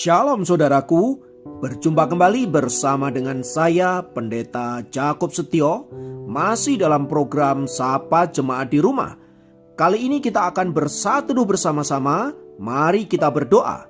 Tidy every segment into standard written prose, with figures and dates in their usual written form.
Shalom saudaraku, berjumpa kembali bersama dengan saya Pendeta Jakob Setio, masih dalam program Sapa Jemaat di Rumah. Kali ini kita akan bersatu bersama-sama, mari kita berdoa.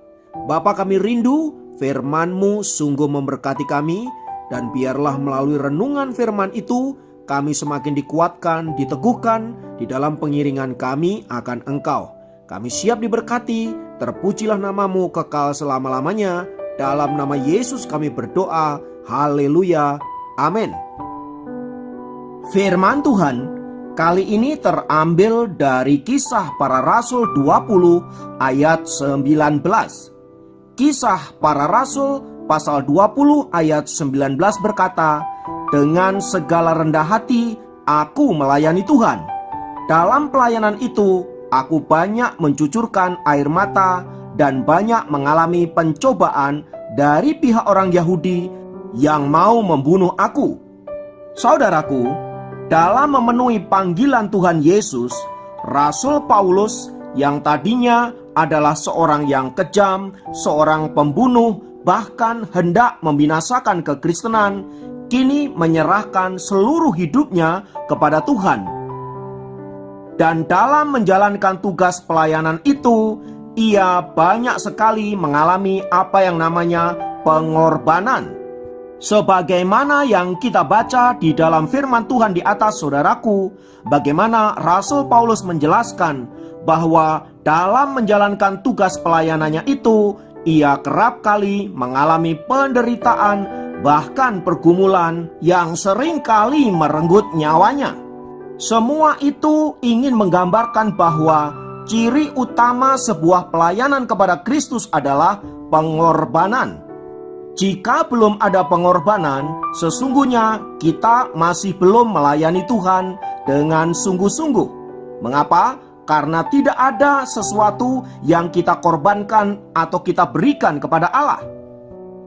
Bapa kami rindu, firman-Mu sungguh memberkati kami, dan biarlah melalui renungan firman itu, kami semakin dikuatkan, diteguhkan di dalam pengiringan kami akan Engkau. Kami siap diberkati, terpujilah nama-Mu kekal selama-lamanya. Dalam nama Yesus kami berdoa, haleluya, amin. Firman Tuhan kali ini terambil dari Kisah Para Rasul 20 ayat 19. Kisah Para Rasul pasal 20 ayat 19 berkata, "Dengan segala rendah hati aku melayani Tuhan. Dalam pelayanan itu aku banyak mencucurkan air mata dan banyak mengalami pencobaan dari pihak orang Yahudi yang mau membunuh aku." Saudaraku, dalam memenuhi panggilan Tuhan Yesus, Rasul Paulus yang tadinya adalah seorang yang kejam, seorang pembunuh, bahkan hendak membinasakan kekristenan, kini menyerahkan seluruh hidupnya kepada Tuhan. Dan dalam menjalankan tugas pelayanan itu, ia banyak sekali mengalami apa yang namanya pengorbanan. Sebagaimana yang kita baca di dalam firman Tuhan di atas, saudaraku, bagaimana Rasul Paulus menjelaskan bahwa dalam menjalankan tugas pelayanannya itu, ia kerap kali mengalami penderitaan, bahkan pergumulan yang sering kali merenggut nyawanya. Semua itu ingin menggambarkan bahwa ciri utama sebuah pelayanan kepada Kristus adalah pengorbanan. Jika belum ada pengorbanan, sesungguhnya kita masih belum melayani Tuhan dengan sungguh-sungguh. Mengapa? Karena tidak ada sesuatu yang kita korbankan atau kita berikan kepada Allah.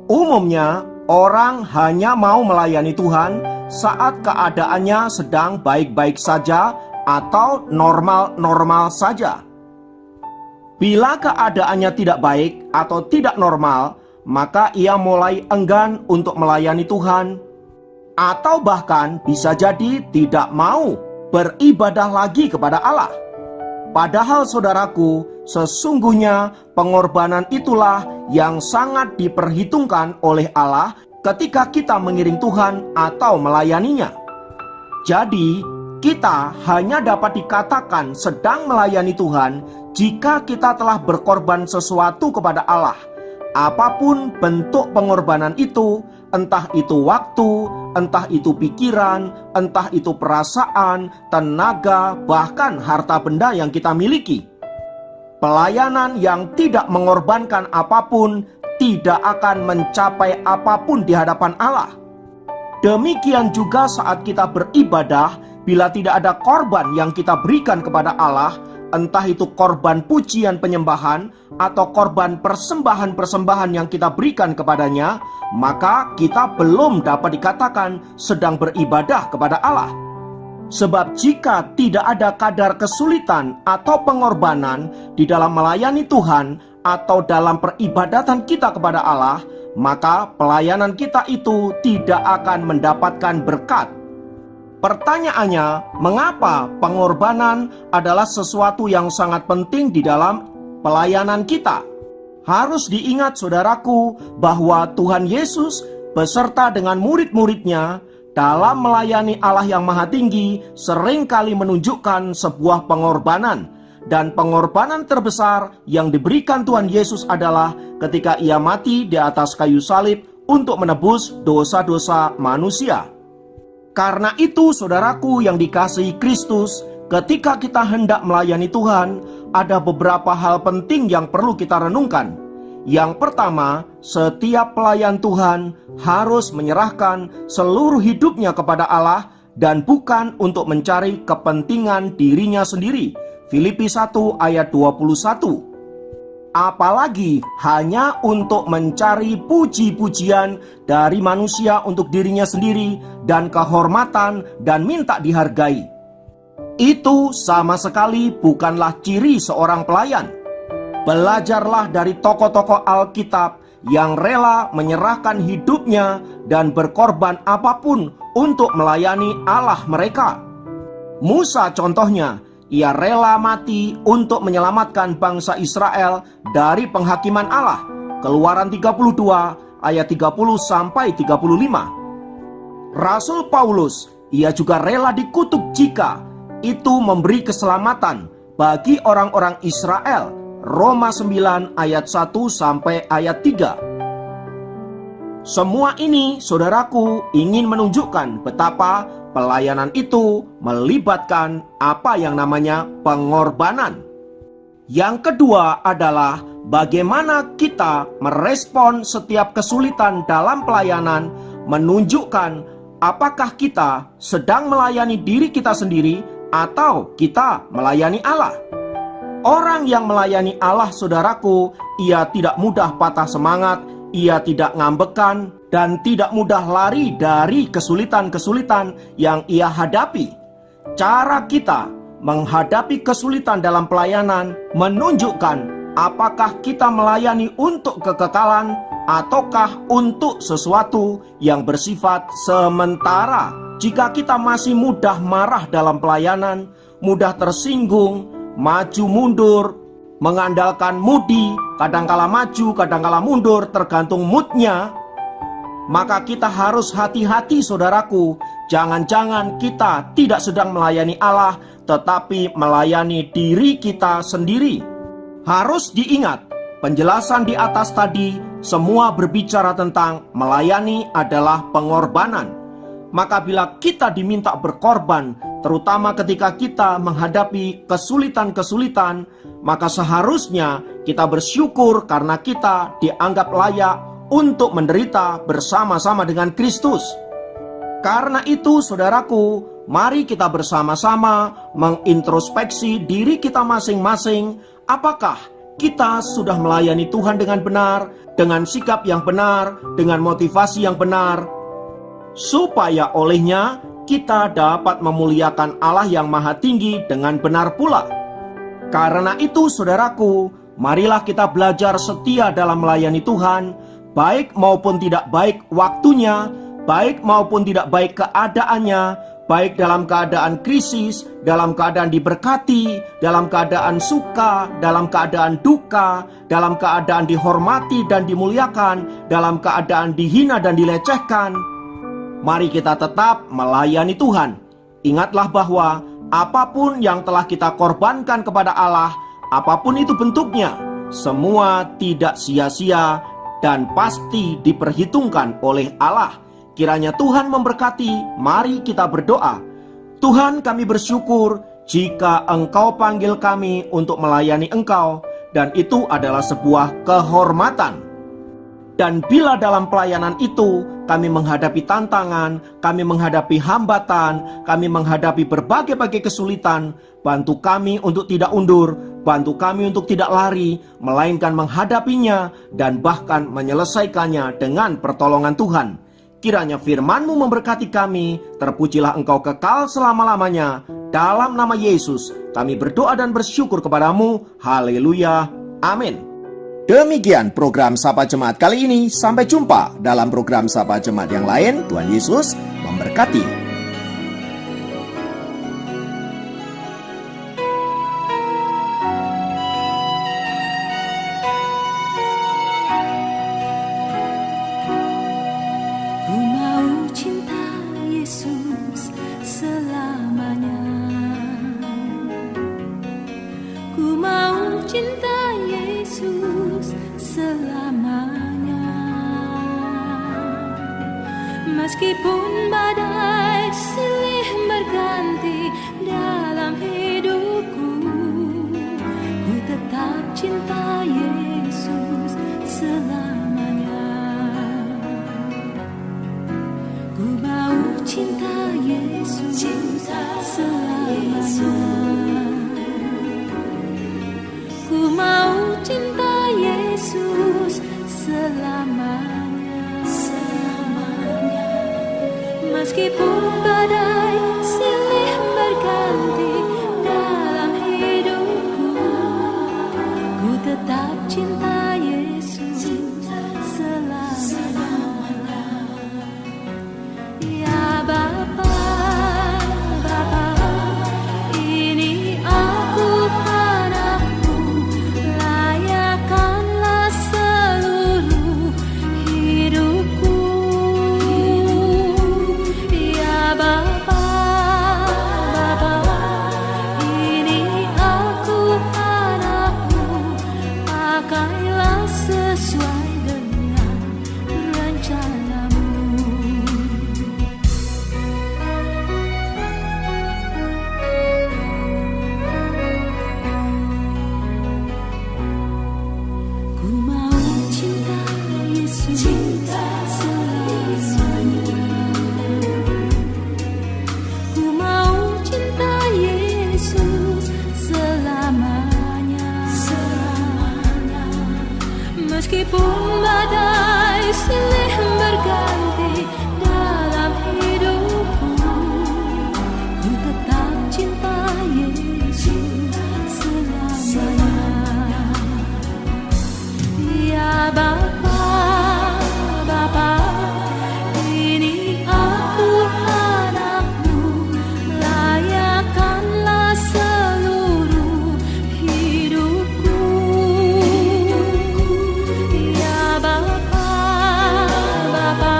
Umumnya, orang hanya mau melayani Tuhan saat keadaannya sedang baik-baik saja atau normal-normal saja. Bila keadaannya tidak baik atau tidak normal, maka ia mulai enggan untuk melayani Tuhan, atau bahkan bisa jadi tidak mau beribadah lagi kepada Allah. Padahal saudaraku, sesungguhnya pengorbanan itulah yang sangat diperhitungkan oleh Allah ketika kita mengiring Tuhan atau melayaninya. Jadi, kita hanya dapat dikatakan sedang melayani Tuhan jika kita telah berkorban sesuatu kepada Allah. Apapun bentuk pengorbanan itu, entah itu waktu, entah itu pikiran, entah itu perasaan, tenaga, bahkan harta benda yang kita miliki. Pelayanan yang tidak mengorbankan apapun tidak akan mencapai apapun di hadapan Allah. Demikian juga saat kita beribadah, bila tidak ada korban yang kita berikan kepada Allah, entah itu korban pujian penyembahan atau korban persembahan-persembahan yang kita berikan kepadanya, maka kita belum dapat dikatakan sedang beribadah kepada Allah. Sebab jika tidak ada kadar kesulitan atau pengorbanan di dalam melayani Tuhan atau dalam peribadatan kita kepada Allah, maka pelayanan kita itu tidak akan mendapatkan berkat. Pertanyaannya, mengapa pengorbanan adalah sesuatu yang sangat penting di dalam pelayanan kita? Harus diingat saudaraku bahwa Tuhan Yesus beserta dengan murid-muridnya dalam melayani Allah yang Maha Tinggi seringkali menunjukkan sebuah pengorbanan. Dan pengorbanan terbesar yang diberikan Tuhan Yesus adalah ketika ia mati di atas kayu salib untuk menebus dosa-dosa manusia. Karena itu saudaraku yang dikasihi Kristus, ketika kita hendak melayani Tuhan, ada beberapa hal penting yang perlu kita renungkan. Yang pertama, setiap pelayan Tuhan harus menyerahkan seluruh hidupnya kepada Allah dan bukan untuk mencari kepentingan dirinya sendiri. Filipi 1 ayat 21. Apalagi hanya untuk mencari puji-pujian dari manusia untuk dirinya sendiri dan kehormatan dan minta dihargai. Itu sama sekali bukanlah ciri seorang pelayan. Belajarlah dari tokoh-tokoh Alkitab yang rela menyerahkan hidupnya dan berkorban apapun untuk melayani Allah mereka. Musa contohnya, ia rela mati untuk menyelamatkan bangsa Israel dari penghakiman Allah. Keluaran 32 ayat 30 sampai 35. Rasul Paulus, ia juga rela dikutuk jika itu memberi keselamatan bagi orang-orang Israel. Roma 9 ayat 1 sampai ayat 3. Semua ini, saudaraku, ingin menunjukkan betapa pelayanan itu melibatkan apa yang namanya pengorbanan. Yang kedua adalah bagaimana kita merespon setiap kesulitan dalam pelayanan, menunjukkan apakah kita sedang melayani diri kita sendiri atau kita melayani Allah. Orang yang melayani Allah, saudaraku, ia tidak mudah patah semangat, ia tidak ngambekan, dan tidak mudah lari dari kesulitan-kesulitan yang ia hadapi. Cara kita menghadapi kesulitan dalam pelayanan menunjukkan apakah kita melayani untuk kekekalan ataukah untuk sesuatu yang bersifat sementara. Jika kita masih mudah marah dalam pelayanan, mudah tersinggung, maju mundur, mengandalkan mudi, kadangkala maju, kadangkala mundur, tergantung moodnya, maka kita harus hati-hati, saudaraku. Jangan-jangan kita tidak sedang melayani Allah, tetapi melayani diri kita sendiri. Harus diingat, penjelasan di atas tadi semua berbicara tentang melayani adalah pengorbanan. Maka bila kita diminta berkorban, terutama ketika kita menghadapi kesulitan-kesulitan, maka seharusnya kita bersyukur karena kita dianggap layak untuk menderita bersama-sama dengan Kristus. Karena itu, saudaraku, mari kita bersama-sama mengintrospeksi diri kita masing-masing. Apakah kita sudah melayani Tuhan dengan benar, dengan sikap yang benar, dengan motivasi yang benar, supaya olehnya kita dapat memuliakan Allah yang Maha Tinggi dengan benar pula. Karena itu, saudaraku, marilah kita belajar setia dalam melayani Tuhan, baik maupun tidak baik waktunya, baik maupun tidak baik keadaannya, baik dalam keadaan krisis, dalam keadaan diberkati, dalam keadaan suka, dalam keadaan duka, dalam keadaan dihormati dan dimuliakan, dalam keadaan dihina dan dilecehkan. Mari kita tetap melayani Tuhan. Ingatlah bahwa apapun yang telah kita korbankan kepada Allah, apapun itu bentuknya, semua tidak sia-sia dan pasti diperhitungkan oleh Allah. Kiranya Tuhan memberkati. Mari kita berdoa. Tuhan, kami bersyukur jika Engkau panggil kami untuk melayani Engkau, dan itu adalah sebuah kehormatan. Dan bila dalam pelayanan itu kami menghadapi tantangan, kami menghadapi hambatan, kami menghadapi berbagai-bagai kesulitan, bantu kami untuk tidak undur, bantu kami untuk tidak lari, melainkan menghadapinya dan bahkan menyelesaikannya dengan pertolongan Tuhan. Kiranya firman-Mu memberkati kami, terpujilah Engkau kekal selama-lamanya. Dalam nama Yesus kami berdoa dan bersyukur kepadamu. Haleluya. Amin. Demikian program Sapa Jemaat kali ini. Sampai jumpa dalam program Sapa Jemaat yang lain. Tuhan Yesus memberkati. Ku mau cinta Yesus selamanya. Ku mau cinta Yesus selamanya. Meskipun badai silih berganti dalam hidupku, ku tetap cinta Yesus selamanya. Ku mau cinta Yesus selamanya. Ku mau cinta Yesus selamanya, selamanya. Meskipun badai silih berganti dalam hidupku, ku tetap cinta Yesus Meskipun badai silih berganti dalam hidupku, ku tetap cinta Yesus selamanya. Ya Bapa, Bapa, ini aku anakmu, layakkanlah seluruh hidupku. Ya Bapa, Bapa,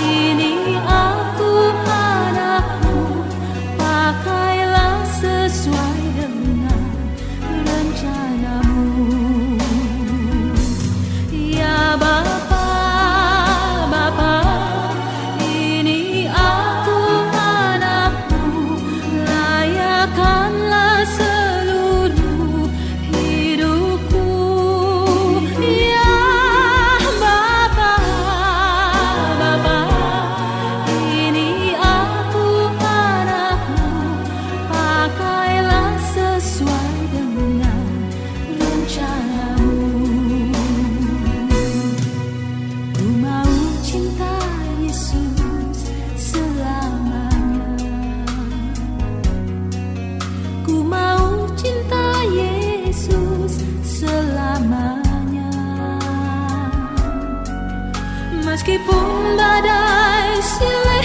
ini aku anakmu, pakailah sesuai dengan rencanamu. Ya Bapa, Bapa, ini aku anakmu, layakkanlah seluruh hidupku. Ya Bapa, Bapa, ini aku anakmu, pakailah sesuai dengan rencanamu. Ku mau cinta Yesus selamanya. Ku mau cinta Yesus selamanya. Meskipun badai silih